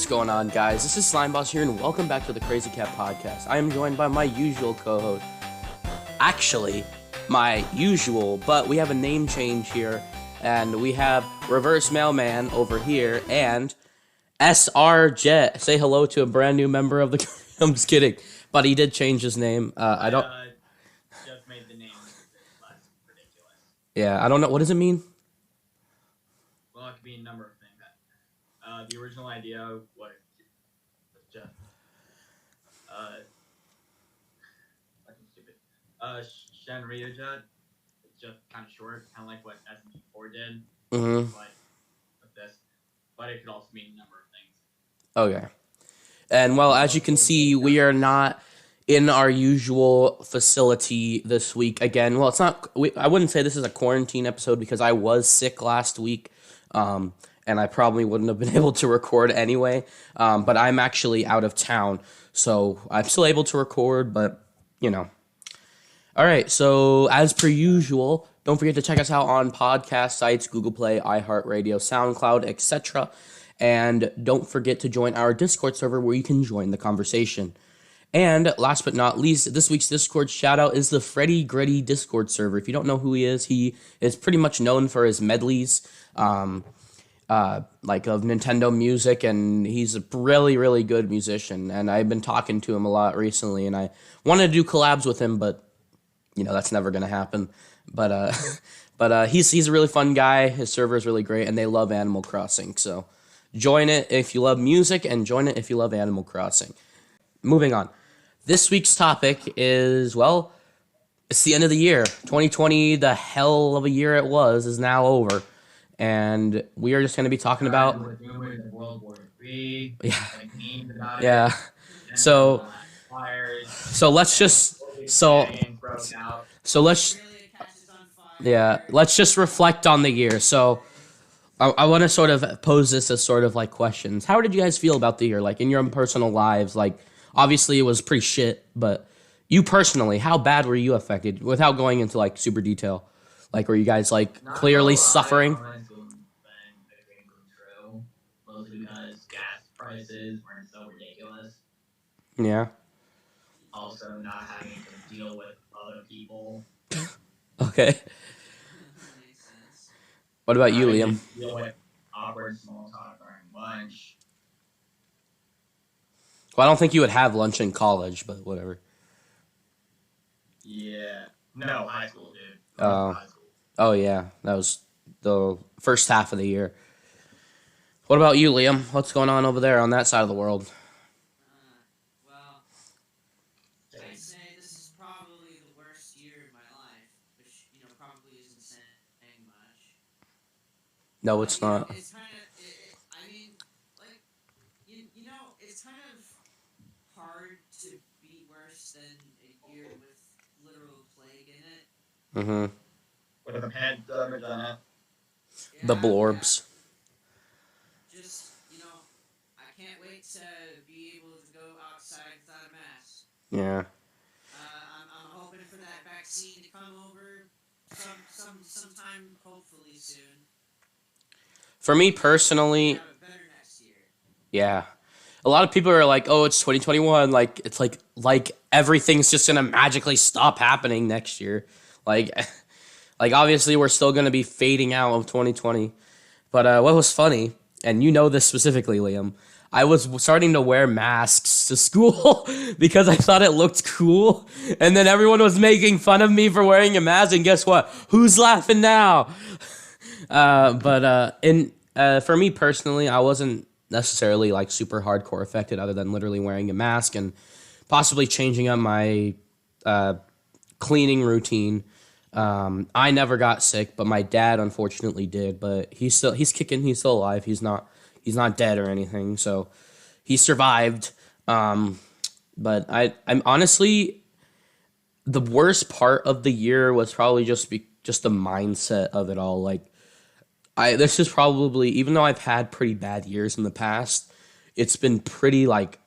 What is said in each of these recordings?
What's going on, guys? This is Slimeboss here, and welcome back to the Crazy Cat Podcast. I am joined by my usual co-host. Actually, my usual, but we have a name change here, and we have Reverse Mailman over here, and SR Jet. Say hello to a brand new member of the... I'm just kidding, but he did change his name. I don't... Just made the name less ridiculous. Yeah, I don't know. What does it mean? Well, it could be a number of things. The original idea was just fucking stupid. Shenryu Jet. It's just kind of short, kind of like what SMG4 did. Mm-hmm. But with this, but it could also mean a number of things. Okay. And well, as you can see, we are not in our usual facility this week again. Well, it's not. I wouldn't say this is a quarantine episode because I was sick last week. And I probably wouldn't have been able to record anyway, but I'm actually out of town, so I'm still able to record, but, you know. All right, so as per usual, don't forget to check us out on podcast sites, Google Play, iHeartRadio, SoundCloud, etc., and don't forget to join our Discord server where you can join the conversation. And last but not least, this week's Discord shout-out is the Freddy Gritty Discord server. If you don't know who he is pretty much known for his medleys, like of Nintendo music, and he's a really, really good musician, and I've been talking to him a lot recently, and I wanted to do collabs with him, but, you know, that's never going to happen, but he's a really fun guy, his server is really great, and they love Animal Crossing, so join it if you love music, and join it if you love Animal Crossing. Moving on. This week's topic is, well, it's the end of the year. 2020, the hell of a year it was, is now over. And we are just going to be talking about... World War III. Yeah. So let's just... let's just reflect on the year. So I want to sort of pose this as sort of like questions. How did you guys feel about the year? Like in your own personal lives, like obviously it was pretty shit, but you personally, how bad were you affected without going into like super detail? Like, were you guys like clearly suffering? Mostly because gas prices weren't so ridiculous. Yeah. Also, not having to deal with other people. Okay. What about you, Liam? Deal with awkward small talk during lunch. Well, I don't think you would have lunch in college, but whatever. Yeah. No, high school, dude. High school. Oh, yeah. That was the first half of the year. What about you, Liam? What's going on over there on that side of the world? Well, I'd say this is probably the worst year of my life, which, you know, probably isn't saying much. No, it's not. Know, it's kind of, I mean, like, you know, it's kind of hard to be worse than a year with literal plague in it. Mm-hmm. With a pandemic on it. Yeah, The blorbs. Yeah. Just, you know, I can't wait to be able to go outside without a mask. Yeah. I'm hoping for that vaccine to come over sometime, hopefully soon. For me personally, Have it better next year. yeah. A lot of people are like, "Oh, it's 2021." Like it's like everything's just gonna magically stop happening next year. Like obviously we're still gonna be fading out of 2020. But what was funny, and you know this specifically, Liam, I was starting to wear masks to school because I thought it looked cool, and then everyone was making fun of me for wearing a mask. And guess what? Who's laughing now? For me personally, I wasn't necessarily like super hardcore affected, other than literally wearing a mask and possibly changing up my cleaning routine. I never got sick, but my dad unfortunately did, but he's kicking, he's still alive. He's not dead or anything. So he survived. But I'm honestly, the worst part of the year was probably just the mindset of it all. Like this is probably, even though I've had pretty bad years in the past, it's been pretty like,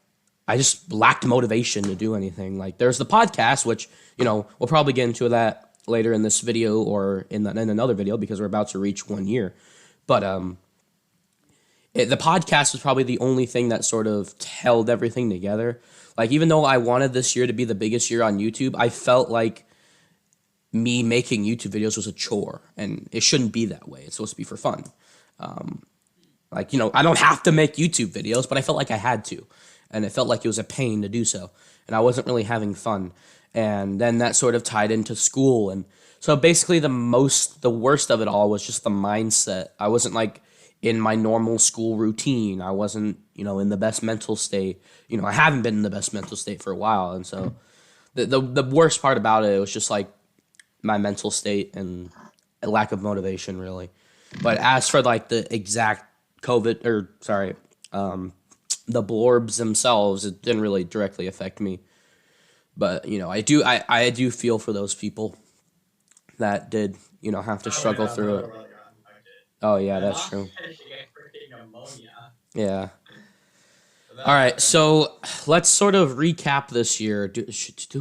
I just lacked motivation to do anything. Like there's the podcast, which, you know, we'll probably get into that later in this video or in another video because we're about to reach 1 year. But The podcast was probably the only thing that sort of held everything together. Like, even though I wanted this year to be the biggest year on YouTube, I felt like me making YouTube videos was a chore, and it shouldn't be that way. It's supposed to be for fun. Like, I don't have to make YouTube videos, but I felt like I had to, and it felt like it was a pain to do so, and I wasn't really having fun. And then that sort of tied into school, and so basically the worst of it all was just the mindset. I wasn't like in my normal school routine. I wasn't, in the best mental state. I haven't been in the best mental state for a while, and so the worst part about it was just like my mental state and a lack of motivation, really. But as for like the exact COVID, or sorry, the blorbs themselves, it didn't really directly affect me. But I do feel for those people that did have to struggle through it. Really got infected. Oh yeah, My that's mom true. said she got freaking pneumonia. Yeah. So that All right, was so let's sort of recap this year. Do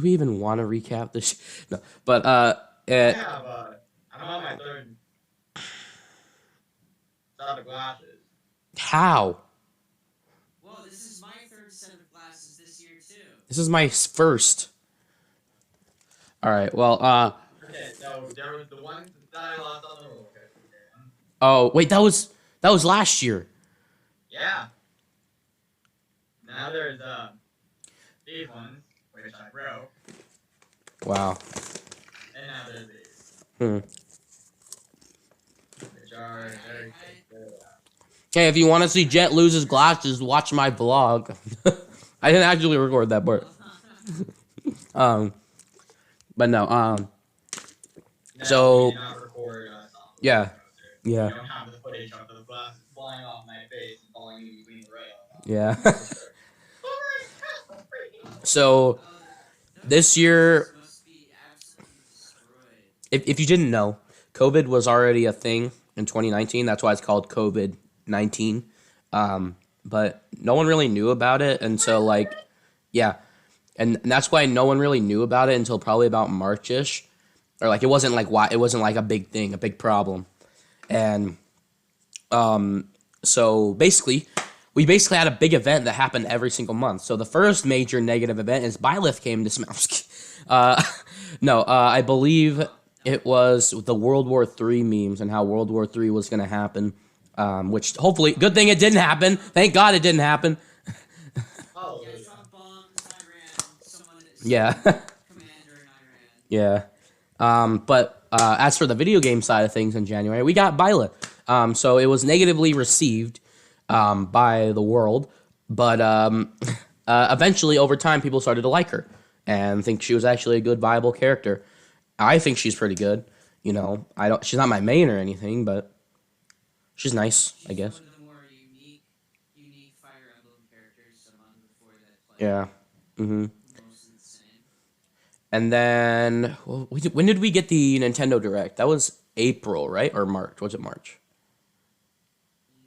we even want to recap this? No, but yeah, but I'm on my third set of glasses. how? Well, this is my third set of glasses this year too. This is my first. All right, well, Okay, so there was the one that I lost on the roller coaster. oh wait, that was last year. Yeah. Now there's these ones, which I broke, Wow. and now there's these, Hmm. which are very good. Hey, if you want to see Jet lose his glasses, watch my vlog. I didn't actually record that part. But no, Now, So- we did not record us on the yeah, roller coaster. yeah, We don't have the footage of the glasses flying off my face and falling in between the rails. yeah. So this year, Must be absolutely destroyed. if you didn't know, COVID was already a thing in 2019. That's why it's called COVID-19. But no one really knew about it, and so like, yeah, and that's why no one really knew about it until probably about Marchish, or like it wasn't like a big thing, a big problem, and so basically, we basically had a big event that happened every single month. So the first major negative event is Byleth came to Smash. No, I believe it was the World War III memes and how World War III was going to happen. Which hopefully, good thing it didn't happen. Thank God it didn't happen. Oh, Yeah, drop bombs, Iran, someone Yeah, commander in Iran. yeah. But as for the video game side of things in January, we got Byleth. So it was negatively received by the world, but eventually, over time, people started to like her and think she was actually a good, viable character. I think she's pretty good. She's not my main or anything, but she's nice, I guess. One of the more unique Fire Emblem characters among the four that play. Yeah. Mm-hmm. Most insane. And then, when did we get the Nintendo Direct? That was April, right? Or March? Was it March?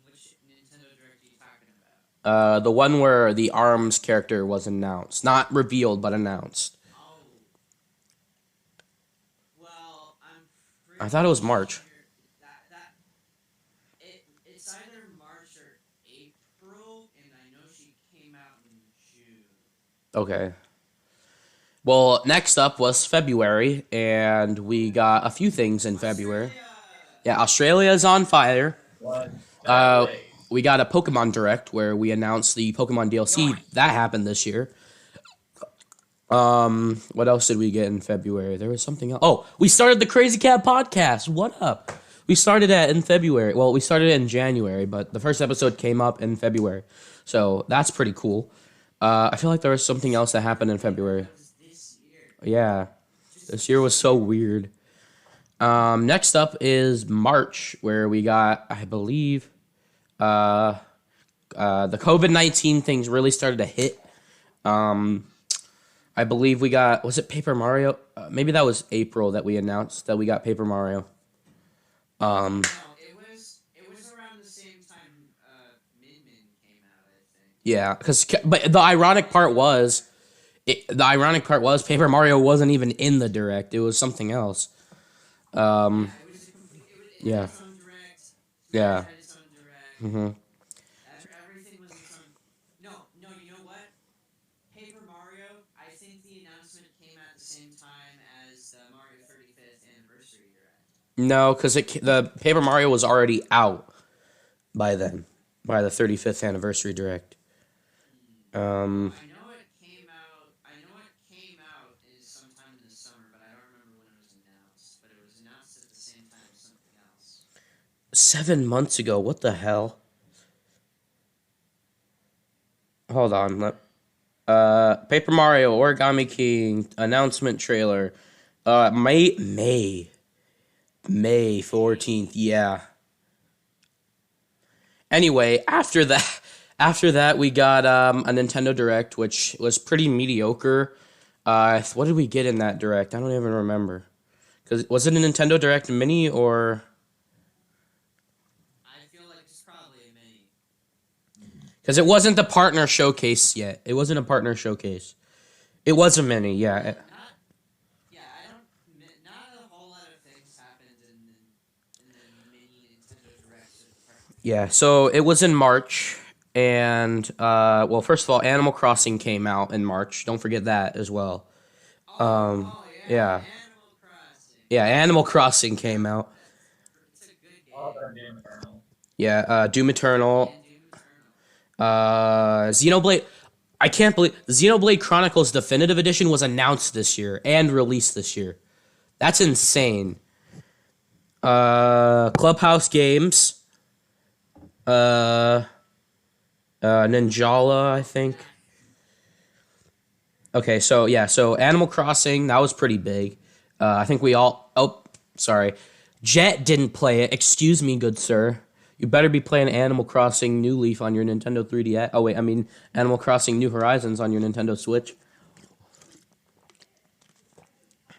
Which Nintendo Direct are you talking about? The one where the ARMS character was announced. Not revealed, but announced. Oh. Well, I'm pretty I thought it was March. sure it's either March or April, and I know she came out in June. Okay. Well, next up was February, and we got a few things in February. Yeah, Australia is on fire. what? We got a Pokemon Direct where we announced the Pokemon DLC. That happened this year. What else did we get in February? There was something else. Oh, we started the Crazy Cat podcast. What up? We started that in February. Well, we started it in January, but the first episode came up in February. So that's pretty cool. I feel like there was something else that happened in February. That was this year. Yeah, this year was so weird. Next up is March, where we got, I believe, the COVID-19 things really started to hit. I believe we got, was it Paper Mario? Maybe that was April that we announced that we got Paper Mario. No, it was around the same time Min Min came out, I think. Yeah, but the ironic part was, Paper Mario wasn't even in the Direct. It was something else. It was a complete. It Yeah. had its own direct. Yeah. It had its own direct. No, because the Paper Mario was already out by then, by the 35th anniversary direct. Well, Um, I know it came out. I know it came out is sometime in the summer, but I don't remember when it was announced. But it was announced at the same time as something else. 7 months ago. What the hell? Hold on. Paper Mario Origami King announcement trailer. May 14th. Yeah. Anyway, after that we got a Nintendo Direct, which was pretty mediocre. What did we get in that Direct? I don't even remember. Cause was it a Nintendo Direct Mini or? I feel like it's probably a mini. Because it wasn't the partner showcase yet. It wasn't a partner showcase. It was a mini, yeah. Not. Yeah, I don't. Not a whole lot of things happened in the mini Nintendo Directs at the present Yeah, time. so it was in March. And, well, first of all, Animal Crossing came out in March. Don't forget that as well. Oh Yeah. yeah, Animal Crossing. Yeah, Animal Crossing came out. It's a good All game. about Doom Eternal. Yeah, Doom Eternal. And Doom Eternal. Xenoblade. I can't believe Xenoblade Chronicles Definitive Edition was announced this year and released this year. That's insane. Clubhouse Games. Uh, Ninjala, I think. Okay, so yeah, so Animal Crossing, that was pretty big. I think we all. Oh, sorry. Jet didn't play it. Excuse me, good sir. You better be playing Animal Crossing New Leaf on your Nintendo 3DS. Oh, wait, I mean Animal Crossing New Horizons on your Nintendo Switch.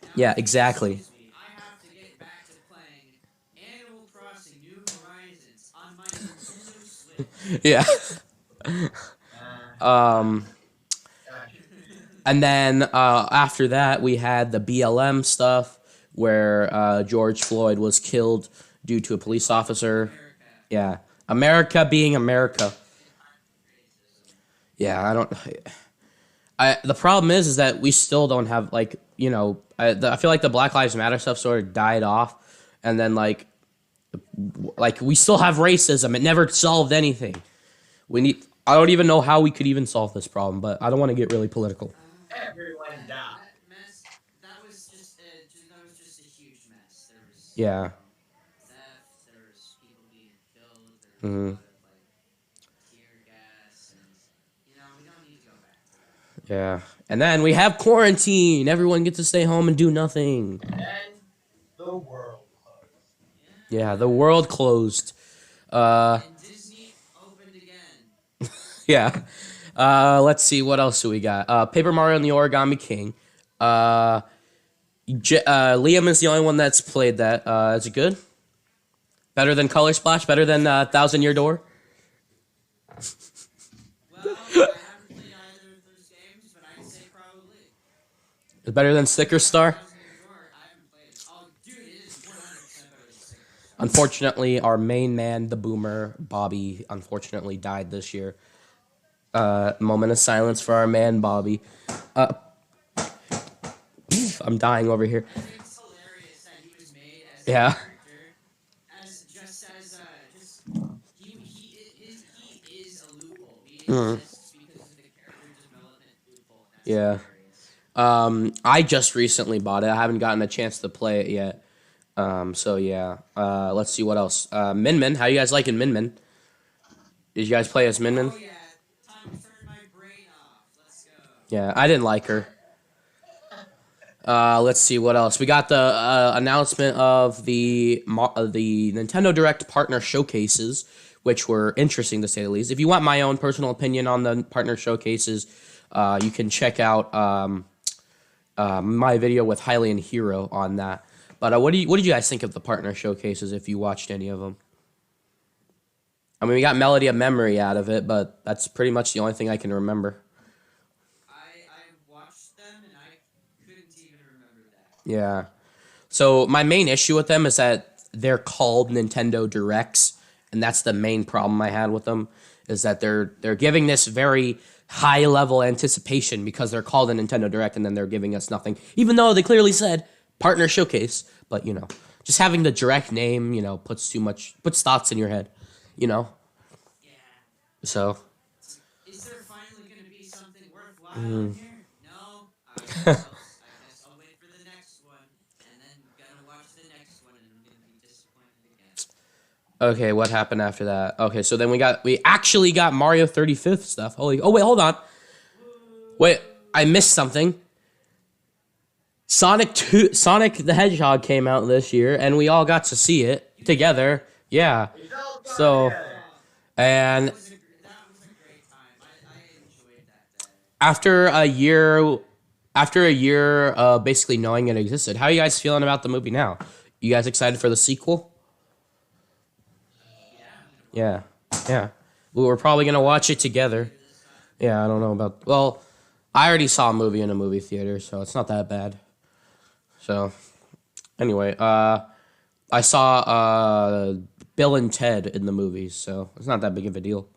Now, Yeah, exactly. excuse me, I have to get back to playing Animal Crossing New Horizons on my Nintendo Switch. Yeah. Uh, Um, gotcha. and then after that, we had the BLM stuff where George Floyd was killed due to a police officer. America. Yeah. America being America. Racism. Yeah, I don't. The problem is that we still don't have like I feel like the Black Lives Matter stuff sort of died off, and then like we still have racism. It never solved anything. We need. I don't even know how we could even solve this problem, but I don't want to get really political. Everyone died. That mess. That was just a huge mess. There was Yeah. theft. There was people being killed. There was a Hmm. lot of tear gas, and we don't need to go back to that. Yeah. And then we have quarantine. Everyone gets to stay home and do nothing. And the world closed. Yeah, the world closed. And Disney opened again. Yeah. Let's see, what else do we got? Paper Mario and the Origami King. Liam is the only one that's played that. Is it good? Better than Color Splash? Better than Thousand Year Door? Well, I haven't played either of those games, but I'd say probably. Is better than Sticker Star? Thousand Year Door, I haven't played it. Oh, dude, it is 100% better than Sticker Star. Unfortunately, our main man, the boomer, Bobby, unfortunately died this year. Moment of silence for our man, Bobby. I'm dying over here. I think it's hilarious that he was made as Yeah. a character, just he is a loophole. He exists because of the character development loophole. That's Yeah. hilarious. I just recently bought it. I haven't gotten a chance to play it yet. So yeah. Let's see what else. Min Min. How you guys liking Min Min? Did you guys play as Min Min? Oh yeah, time to turn my brain off. Let's go. Yeah, I didn't like her. Let's see what else. We got the announcement of the Nintendo Direct partner showcases, which were interesting to say the least. If you want my own personal opinion on the partner showcases, you can check out my video with Hylian Hero on that. But what did you guys think of the partner showcases if you watched any of them? I mean, we got Melody of Memory out of it, but that's pretty much the only thing I can remember. I watched them and I couldn't even remember that. Yeah. So my main issue with them is that they're called Nintendo Directs, and that's the main problem I had with them, is that they're giving this very high level anticipation because they're called a Nintendo Direct, and then they're giving us nothing, even though they clearly said partner showcase. But just having the direct name, puts thoughts in your head, you know. Yeah. So. It's like, is there finally going to be something worthwhile in Mm. here? No. I guess I'll wait for the next one, and then gonna watch the next one, and I'm gonna be disappointed again. Okay, what happened after that? Okay, so then we actually got Mario 35th stuff. Holy! Oh wait, hold on. Wait, I missed something. Sonic the Hedgehog came out this year, and we all got to see it together. Yeah. We all saw it So together. and That was a great time. I enjoyed that day. after a year, basically knowing it existed, how are you guys feeling about the movie now? You guys excited for the sequel? Yeah, I'm gonna Yeah, yeah. We were probably gonna watch it together. this time. Yeah, I don't know about. Well, I already saw a movie in a movie theater, so it's not that bad. So, anyway, I saw Bill and Ted in the movies, so it's not that big of a deal.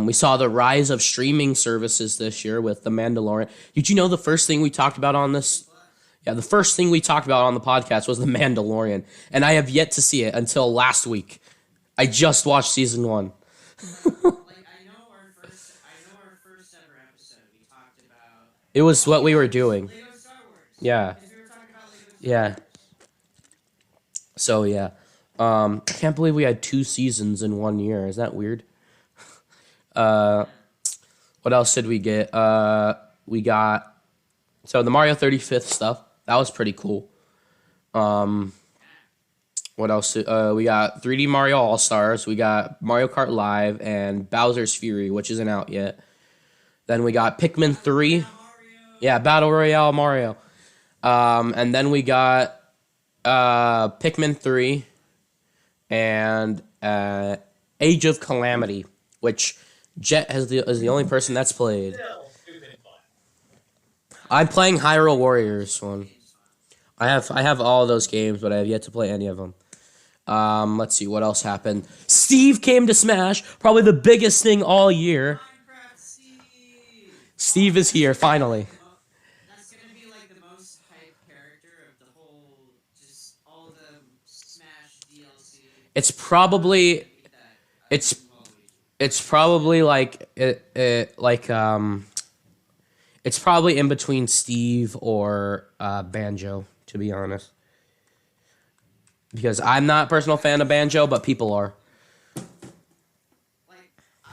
We saw the rise of streaming services this year with The Mandalorian. Did you know the first thing we talked about on this? Yeah, the first thing we talked about on the podcast was The Mandalorian, and I have yet to see it until last week. I just watched season 1. Like I know our first ever episode we talked about. It was what we were doing. Lego Star Wars. Yeah, Because we were talking about Lego Star yeah. Wars. So yeah, I can't believe we had 2 seasons in 1 year. Is that weird? Uh, what else did we get? We got the Mario 35th stuff. That was pretty cool. Um, what else? We got 3D Mario All Stars. We got Mario Kart Live and Bowser's Fury, which isn't out yet. Then we got Pikmin 3. Mario. Yeah, Battle Royale Mario. And then we got Pikmin 3 and Age of Calamity, which Jet is the only person that's played. Still stupid fun. I'm playing Hyrule Warriors one. I have all those games, but I have yet to play any of them. Let's see what else happened. Steve came to Smash, probably the biggest thing all year. Minecraft Steve. Steve is here finally. That's gonna be like the most hype character of the whole, just all the Smash DLC. It's probably it's it's probably like it's probably in between Steve or Banjo, to be honest. Because I'm not a personal fan of Banjo, but people are. Like I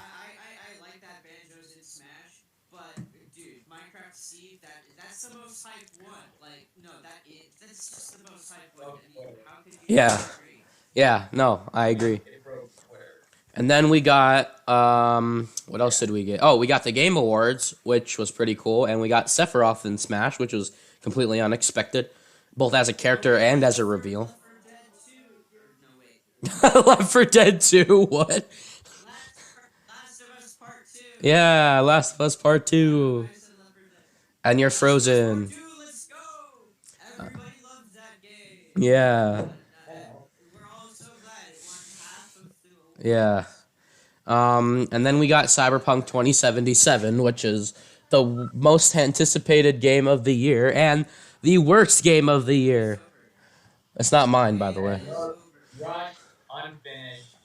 like that Banjo's in Smash, but dude, Minecraft Steve, that's the most hype one. Like no, that's just the most hype one. I mean, how could you Yeah. disagree? Yeah, no, I agree. It broke Twitter. And then we got what else did we get? Oh, we got the Game Awards, which was pretty cool, and we got Sephiroth in Smash, which was completely unexpected, both as a character and as a reveal. Left 4 Dead 2. Or no wait. Left 4 Dead 2, what? Last of Us Part 2. Yeah, Last of Us Part 2. I said Left 4 Dead. And you're Part frozen. 2, let's go! Everybody loves that game. Yeah, We're all so glad it won half of the award. yeah. And then we got Cyberpunk 2077, which is the most anticipated game of the year and the worst game of the year. It's not mine, by the way. It is over. Rushed, unfinished,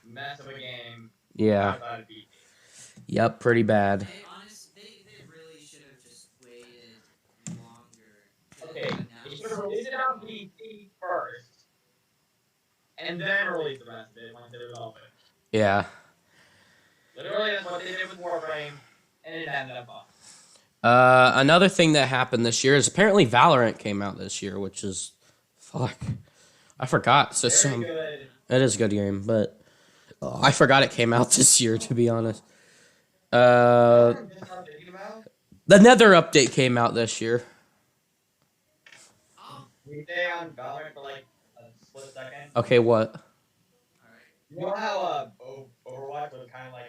mess of a game. Yeah. Outside of beat me. Yep, pretty bad. They really should have just waited longer to Okay, they announce should have released it on PC first, and then release the rest of it once it was all finished. Yeah. Literally, that's what they did with Warframe, and it ended up off. Another thing that happened this year is apparently Valorant came out this year, which is fuck. I forgot. So Very good. it is a good game, but I forgot it came out this year. To be honest, Just not thinking about. the Nether update came out this year. Oh, We stay on Valorant for like a split second. Okay, what? alright. You know how Overwatch was kind of like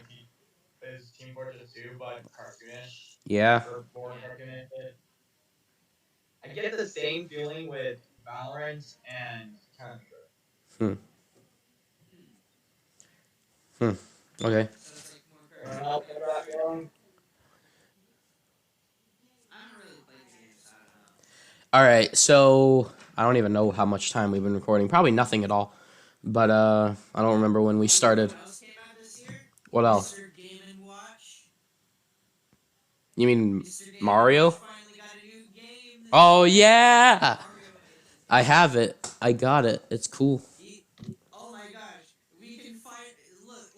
his Team Fortress 2, but cartoonish, Yeah. or more cartoonish. I get the same feeling with Valorant and Counter. Okay. So it's like more Anyone current. else have that feeling? I don't really play the games, I don't know. All right. So I don't even know how much time we've been recording. Probably nothing at all. But I don't remember when we started. What else came out this year? What else? Mr. Game and Watch. You mean Mr. Game Mario? and Watch finally got a new game. This Oh year. yeah, Mario. I have it. I got it. It's cool. Oh my gosh, we can find. Look,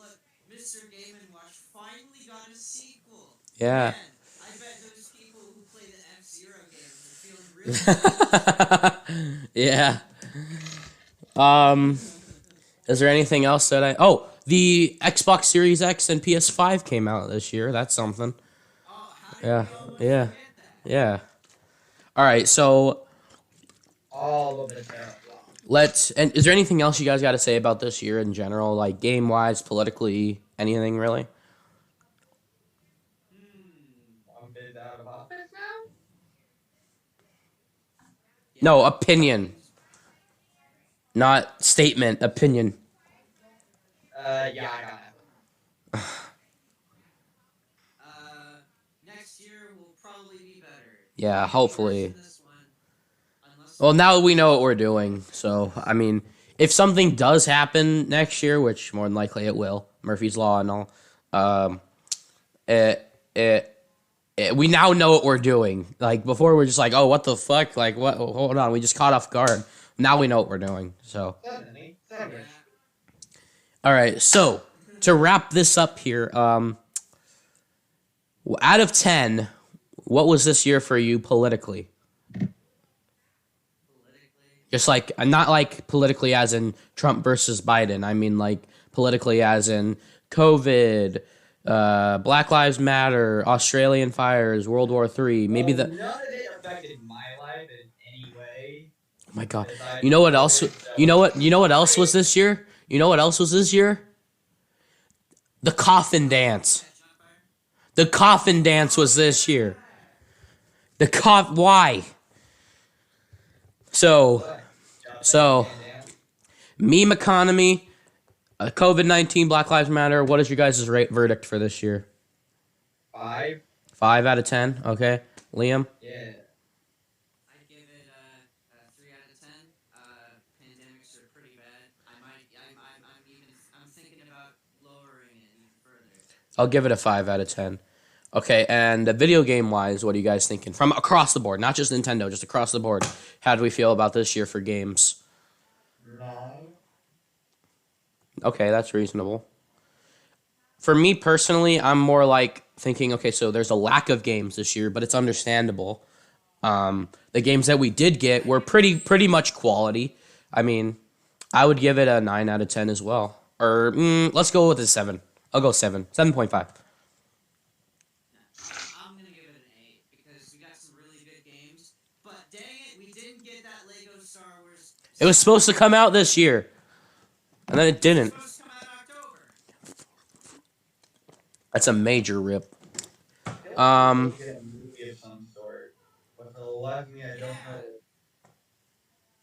Mr. Game and Watch finally got a sequel. Yeah. Man, I bet those people who play the F-Zero games are feeling really good. Yeah. Is there anything else that I? Oh, the Xbox Series X and PS5 came out this year. That's something. Oh, how did Yeah. we almost Yeah. forget that? Yeah. All right. So All of the teraflops. let's. And is there anything else you guys got to say about this year in general, like game wise, politically, anything really? Trump is out of office now? No, opinion, not statement. Opinion. Yeah, I got it. Next year will probably be better. Yeah, Maybe hopefully. worse than this one, unless- Well, now we know what we're doing. So, I mean, if something does happen next year, which more than likely it will, Murphy's Law and all, we now know what we're doing. Like, before we're just like, oh, what the fuck? Like, what? Hold on. We just caught off guard. Now we know what we're doing. So, Suddenly. Yeah. all right. So, to wrap this up here, out of 10, what was this year for you politically? Politically. Just like, not like politically as in Trump versus Biden. I mean like politically as in COVID, Black Lives Matter, Australian fires, World War III. Maybe Well, the. none of it affected my life in any way. Oh my God. Besides You know what else? COVID, so- You know what? You know what else was this year? You know what else was this year? The coffin dance. Catch on fire? The coffin dance was this year. Why? So, So- meme economy, COVID-19, Black Lives Matter. What is your guys' verdict for this year? 5? 5 out of 10. Okay, Liam. Yeah. I'd give it a 3 out of 10. Pandemics are pretty bad. I'm thinking about lowering it even further. I'll give it a 5 out of 10. Okay, and video game wise, what are you guys thinking? From across the board, not just Nintendo, just across the board. How do we feel about this year for games? 9. Okay, that's reasonable. For me personally, I'm more like thinking, okay, so there's a lack of games this year, but it's understandable. The games that we did get were pretty much quality. I mean, I would give it a 9 out of 10 as well. Or let's go with a 7. I'll go 7. 7.5. I'm gonna give it an 8 because we got some really good games. But dang it, we didn't get that Lego Star Wars. It was supposed to come out this year, and then it didn't. It's supposed to come out in October. That's a major rip. Get a movie of some sort. But for the life of me, I don't know.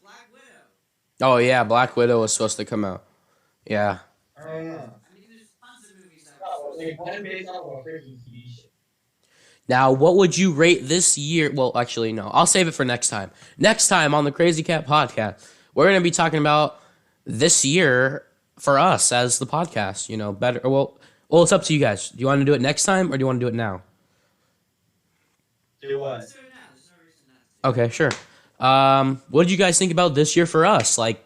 Black Widow. Oh yeah, Black Widow was supposed to come out. Yeah. I don't know. I mean, there's tons of movies that No, like one based off of a freaking TV show. Now, what would you rate this year? Well, actually, no. I'll save it for next time. Next time on the Crazy Cat Podcast, we're going to be talking about this year for us as the podcast. You know, better. Well, it's up to you guys. Do you want to do it next time or do you want to do it now? Do what? let's do it now. There's no reason not to. Okay, sure. What did you guys think about this year for us? Like,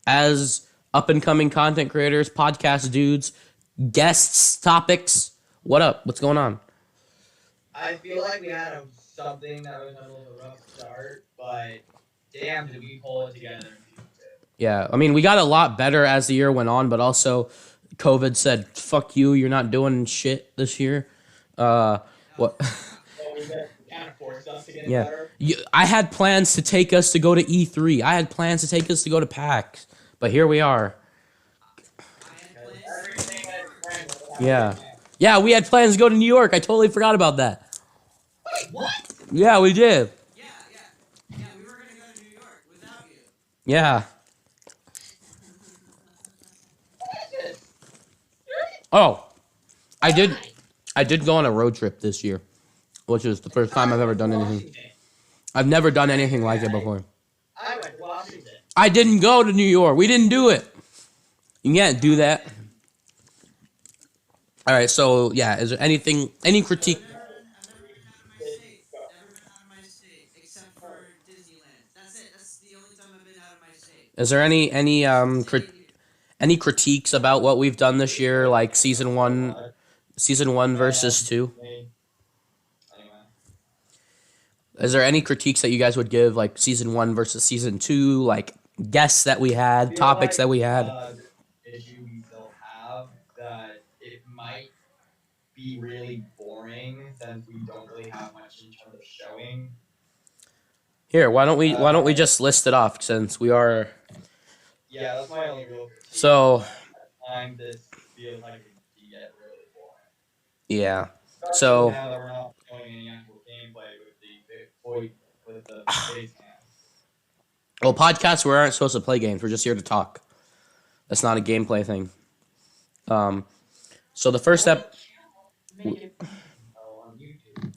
as up and coming content creators, podcast dudes, guests, topics. What up? What's going on? I feel like we had something that was a little of a rough start, but damn, did we pull it together? Yeah, I mean, we got a lot better as the year went on, but also COVID said, fuck you, you're not doing shit this year. What? Well, we kind of forced us to get Yeah. better. I had plans to take us to go to E3. I had plans to take us to go to PAX, but here we are. I had plans. Everything that went wrong. Yeah. Yeah, we had plans to go to New York. I totally forgot about that. Wait, what? Yeah, we did. Yeah. We were gonna go to New York without you. Yeah. What is this? Oh, I did go on a road trip this year, which is the first time I've ever done anything. I've never done anything like it before. I went to Los I didn't go to New York. We didn't do it. You can't do that. All right. So yeah, is there any critique? I've never been out of my state. Never been out of my state except for Disneyland. That's it. That's the only time I've been out of my state. Is there Stayed here. any critiques about what we've done this year, like season one Yeah, versus two? me. Anyway. Is there any critiques that you guys would give, like season one versus season two, like guests that we had, Feel topics like that we had? the issue we still have that it might be really boring since we don't really have much in terms of showing. Here, why don't we just list it off since we are Yeah, that's my only real critique. so Time this feels like it can get really boring. yeah. Especially So now that we're not showing any actual gameplay with the face cam. well, podcasts we aren't supposed to play games. We're just here to talk. That's not a gameplay thing. So the first step, Make it on YouTube.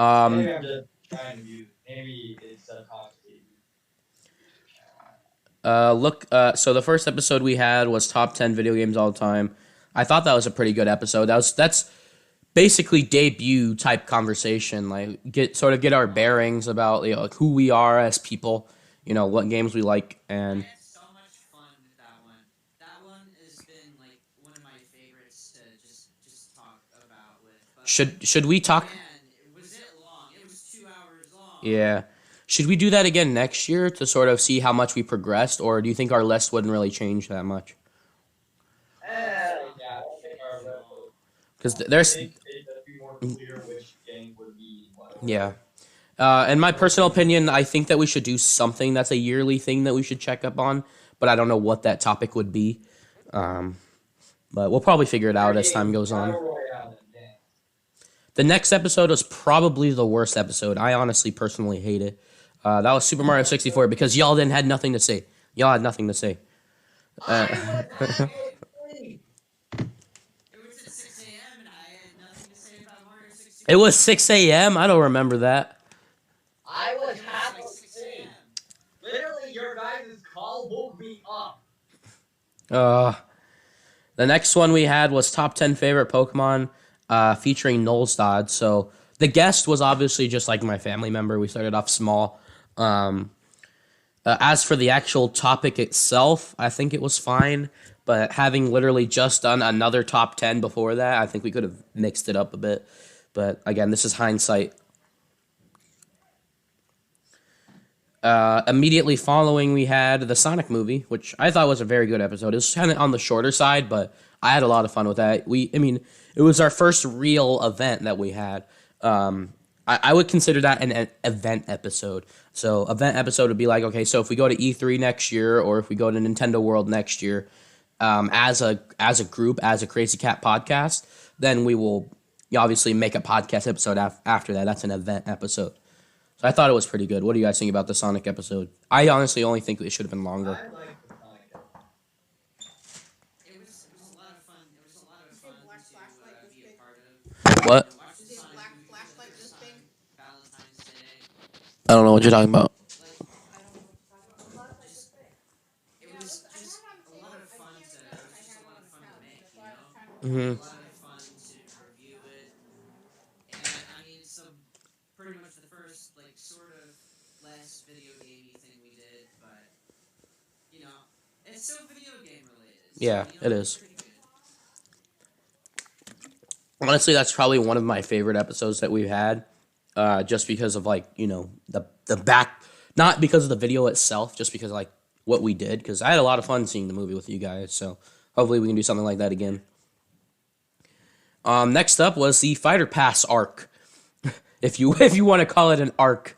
um, Maybe I'm just trying to view. Maybe it's subconsciously YouTube channel. so the first episode we had was top 10 video games all the time. I thought that was a pretty good episode. That's basically debut type conversation, like get our bearings about like who we are as people, what games we like, I and had so much fun with that one. That one has been like one of my favorites to just talk about with. But should we talk? man, was it long? It was 2 hours long. Yeah. Should we do that again next year to sort of see how much we progressed, or do you think our list wouldn't really change that much? Yeah, I think our list will. Because I there's think it'd just be more clear which game would be in what order. yeah. In my personal opinion, I think that we should do something that's a yearly thing that we should check up on, but I don't know what that topic would be. Um, but we'll probably figure it out as time goes on. Battle Royale and games. The next episode was probably the worst episode. I honestly, personally hate it. That was Super Mario 64 because y'all didn't had nothing to say. Y'all had nothing to say. It was at 6 a.m. and I had nothing to say about Mario 64. It was 6 a.m. I don't remember that. I was It was half like 6 asleep. a.m. Literally, your guys' call woke me up. Uh, the next one we had was top 10 favorite Pokemon, featuring Nolstad. So the guest was obviously just like my family member. We started off small. As for the actual topic itself, I think it was fine. But having literally just done another top 10 before that, I think we could have mixed it up a bit. But again, this is hindsight. Immediately following, we had the Sonic movie, which I thought was a very good episode. It was kind of on the shorter side, but I had a lot of fun with that. It was our first real event that we had. I would consider that an event episode. So event episode would be like, okay, so if we go to E3 next year, or if we go to Nintendo World next year, as a group, as a Crazy Cat podcast, then we will obviously make a podcast episode after that. That's an event episode. So I thought it was pretty good. What do you guys think about the Sonic episode? I honestly only think it should have been longer. I like the Sonic episode. It was a lot of fun. It was a lot of fun Black to flashlight this be a big? part of. What? Watch the Is Sonic black movie for the flashlight first this time, big? Valentine's Day. I don't know what you're talking about. Like I don't know what to talk about. just it was just a lot of fun to. It was just a lot of fun to make. You know, Mm-hmm. a lot of fun to review it, and I mean, so pretty much the first like sort of less video gamey thing we did, but you know, it's still video game related. So, Yeah, you know, it it's is. pretty good. Honestly, that's probably one of my favorite episodes that we've had. Just because of like the back, not because of the video itself, just because of, like what we did. Because I had a lot of fun seeing the movie with you guys. So hopefully we can do something like that again. Next up was the Fighter Pass arc, if you want to call it an arc.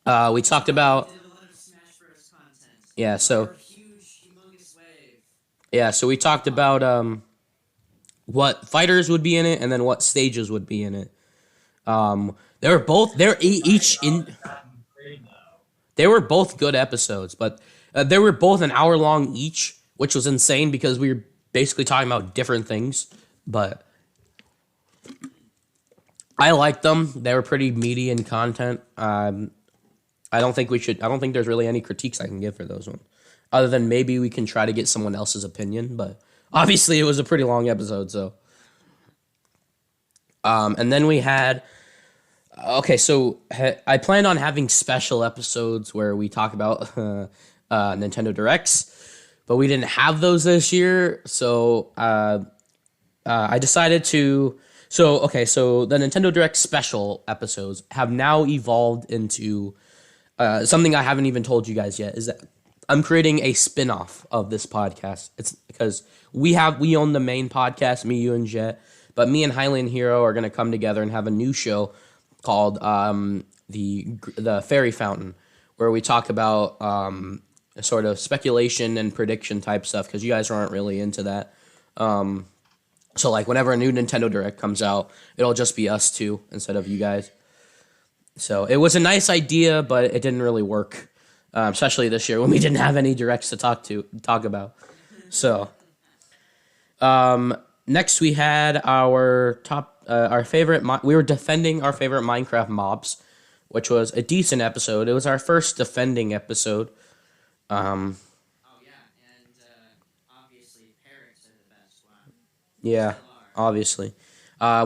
We talked about We did a lot of Smash Bros. Content. yeah. So Our huge, humongous wave. yeah. So we talked about what fighters would be in it, and then what stages would be in it. They were both each in. Assassin's Creed, though. They were both good episodes, but they were both an hour long each, which was insane because we were basically talking about different things. But I liked them. They were pretty meaty in content. I I don't think we should. I don't think there's really any critiques I can give for those ones, other than maybe we can try to get someone else's opinion. But obviously, it was a pretty long episode. So, and then we had. Okay, so I planned on having special episodes where we talk about Nintendo Directs, but we didn't have those this year. So I decided to. So the Nintendo Direct special episodes have now evolved into something I haven't even told you guys yet. Is that I'm creating a spin-off of this podcast. It's because we own the main podcast, me, you, and Jet, but me and Highland Hero are gonna come together and have a new show called the Fairy Fountain, where we talk about sort of speculation and prediction type stuff because you guys aren't really into that. So like whenever a new Nintendo Direct comes out, it'll just be us two instead of you guys. So it was a nice idea, but it didn't really work, especially this year when we didn't have any directs to talk about. So next we had our favorite. We were defending our favorite Minecraft mobs, which was a decent episode. It was our first defending episode. Oh yeah, and obviously parrots are the best one. Yeah, Still are. obviously.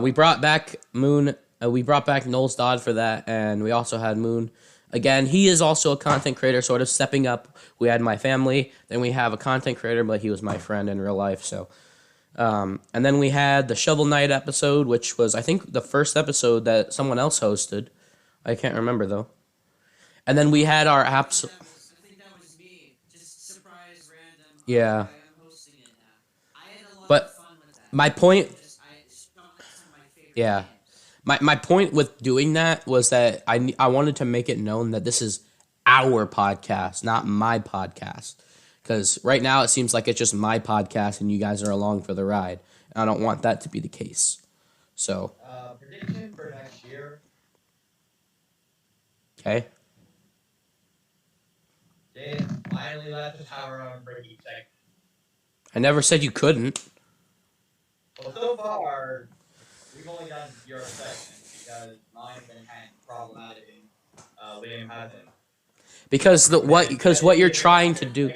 We brought back Moon. We brought back Knowles Dodd for that, and we also had Moon. Again, he is also a content creator, sort of stepping up. We had my family, then we have a content creator, but he was my friend in real life. So, and then we had the Shovel Knight episode, which was I think the first episode that someone else hosted. I can't remember though. And then we had our I apps. think that was me. Just surprise, random. Yeah. I'm hosting it now. I had a lot But of fun with that. my point. Some of my favorite Yeah. games. My point with doing that was that I wanted to make it known that this is our podcast, not my podcast. Because right now it seems like it's just my podcast and you guys are along for the ride. And I don't want that to be the case. So, Prediction for next year. okay. Jay finally let the tower on for each segment. I never said you couldn't. Well, so far, we've only done your segment because mine's been kind of problematic and Liam hasn't. Because what you're trying to do,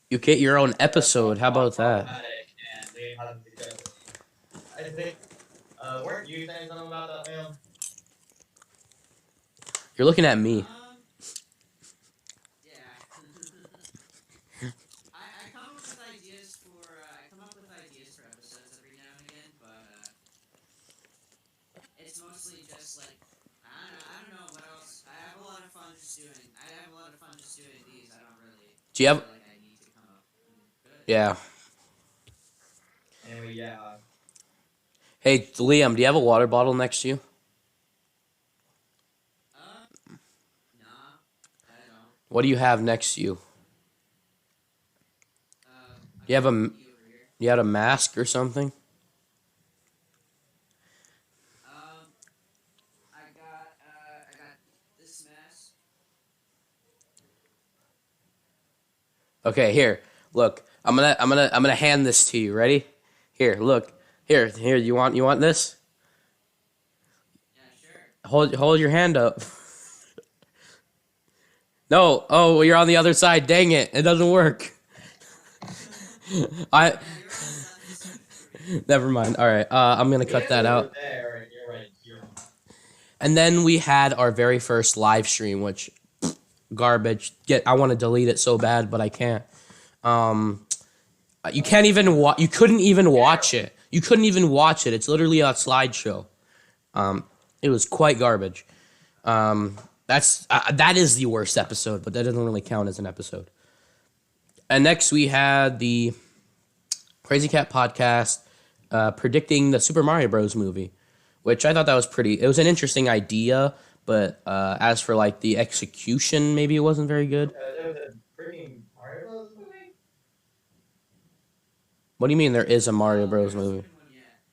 you get your own episode. How about that? And Liam hasn't suggested. I think, weren't you saying something about that, Liam? You're looking at me. Yeah. I come up with ideas for episodes every now and again, but it's mostly just like I don't know what else. I have a lot of fun just doing. These. I don't really. Do you have? feel like I need to come up. Good. Yeah. Anyway, yeah. Hey, Liam, do you have a water bottle next to you? Nah, I don't. What do you have next to you? You have a- over here. You had a mask or something? I got this mess. Okay, here. Look, I'm gonna hand this to you. Ready? Here, look. Here. You want this? Yeah, sure. Hold your hand up. No. Oh, you're on the other side. Dang it! It doesn't work. I. Never mind. All right. I'm gonna cut that out. There, and you're right here. And then we had our very first live stream, which garbage. I want to delete it so bad, but I can't. You can't even You couldn't even watch it. You couldn't even watch it. It's literally a slideshow. It was quite garbage. That is the worst episode, but that doesn't really count as an episode. And next we had the Crazy Cat podcast predicting the Super Mario Bros. Movie, which I thought that was it was an interesting idea, but as for like the execution, maybe it wasn't very good. There was a freaking Mario Bros. Movie? What do you mean there is a Mario Bros. Movie?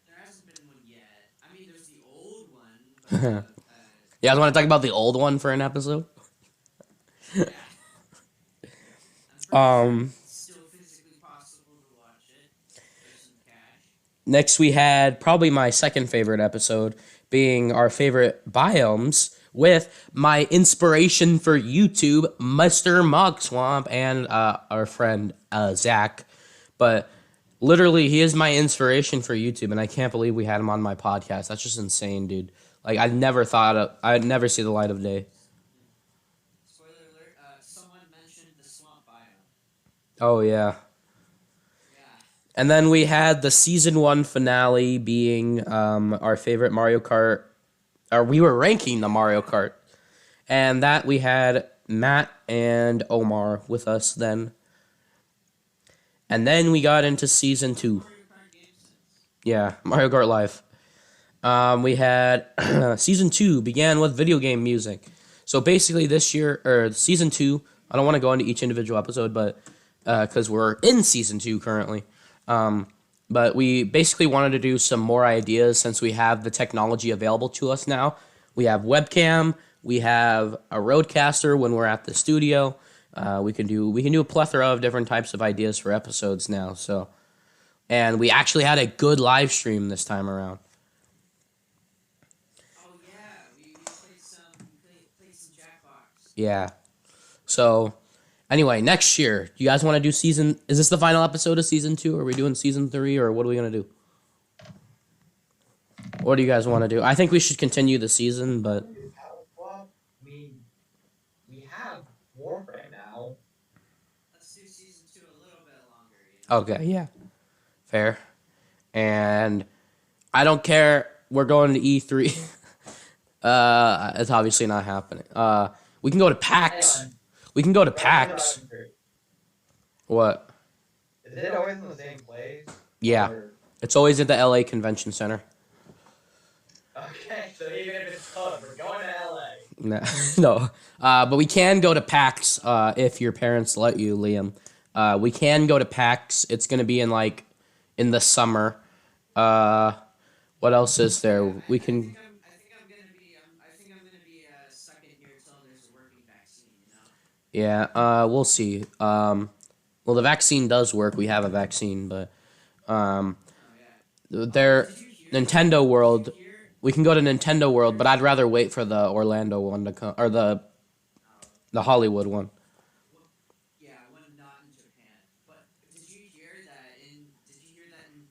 There hasn't been one yet. I mean, there's the old one. But, You guys want to talk about the old one for an episode? yeah. I'm pretty sure it's still physically possible to watch it. There's some cash. Next we had probably my second favorite episode being our favorite biomes, with my inspiration for YouTube, Mr. Mog Swamp, and our friend Zach. But literally, he is my inspiration for YouTube, and I can't believe we had him on my podcast. That's just insane, dude. Like, I'd never see the light of day. Spoiler alert, someone mentioned the swamp biome. Oh, yeah. Yeah. And then we had the season 1 finale being our favorite Mario Kart. Or we were ranking the Mario Kart. And that we had Matt and Omar with us then. And then we got into season 2. Mario Kart game sense. Yeah, Mario Kart Live. We had season 2 began with video game music. So basically this year, or season 2, I don't want to go into each individual episode, but because we're in season 2 currently. But we basically wanted to do some more ideas since we have the technology available to us now. We have webcam, we have a roadcaster when we're at the studio. We can do a plethora of different types of ideas for episodes now. So, and we actually had a good live stream this time around. Oh yeah, we played some Jackbox. Yeah. So, anyway, next year, do you guys want to do season? Is this the final episode of season 2? Are we doing season 3, or what are we gonna do? What do you guys want to do? I think we should continue the season, but Well, we have Warframe now. Let's do season 2 a little bit longer. okay, yeah, fair. And I don't care. We're going to E3. It's obviously not happening. We can go to PAX. Hang on. We can go to Wait, PAX. hang on. What? Is it always in the same place? Yeah, Or- it's always at the LA Convention Center. Okay, so even if it's closed, we're going to LA. No, no. But we can go to PAX if your parents let you, Liam. We can go to PAX. It's gonna be in the summer. What else is there? We can. I think I'm gonna be stuck in here until there's a working vaccine. You know. Yeah. We'll see. Well, the vaccine does work. We have a vaccine, but Oh yeah. there, Did you hear? Nintendo World. Did you hear? We can go to Nintendo World, but I'd rather wait for the Orlando one to come, or the Hollywood one. Yeah, one not in Japan. But did you hear that in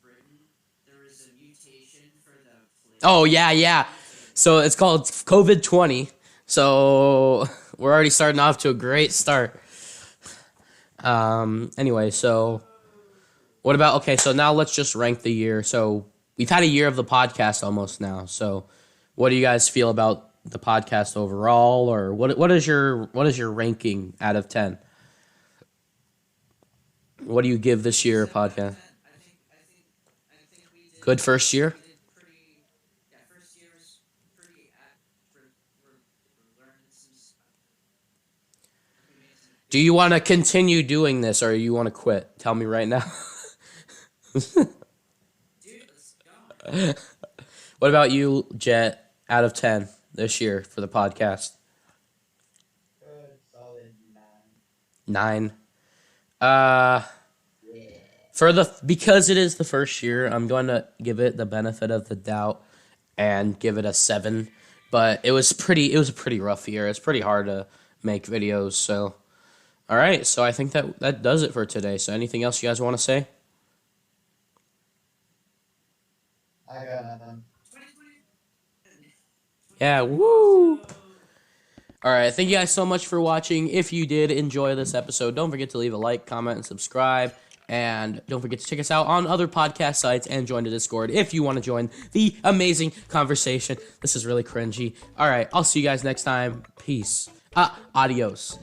Britain there was a mutation for the flavor? Oh yeah, yeah. So it's called COVID-20. So we're already starting off to a great start. Anyway, so what about, okay, so now let's just rank the year. So we've had a year of the podcast almost now. So what do you guys feel about the podcast overall, or what is your ranking out of 10? What do you give this year podcast? I think we did. Good first year? We did pretty. Yeah, first year was pretty. We're learning some stuff. We made some. Do you want to continue doing this, or you want to quit? Tell me right now. Dude, let's go. What about you, Jet, out of 10 this year for the podcast? Good, solid 9. Yeah. Because it is the first year, I'm going to give it the benefit of the doubt and give it a 7. But it was a pretty rough year. It's pretty hard to make videos. So, all right. So I think that does it for today. So anything else you guys want to say? I got nothing. 2020. Yeah. Woo. All right. Thank you guys so much for watching. If you did enjoy this episode, don't forget to leave a like, comment, and subscribe. And don't forget to check us out on other podcast sites and join the Discord if you want to join the amazing conversation. This is really cringy. All right. I'll see you guys next time. Peace. Adios.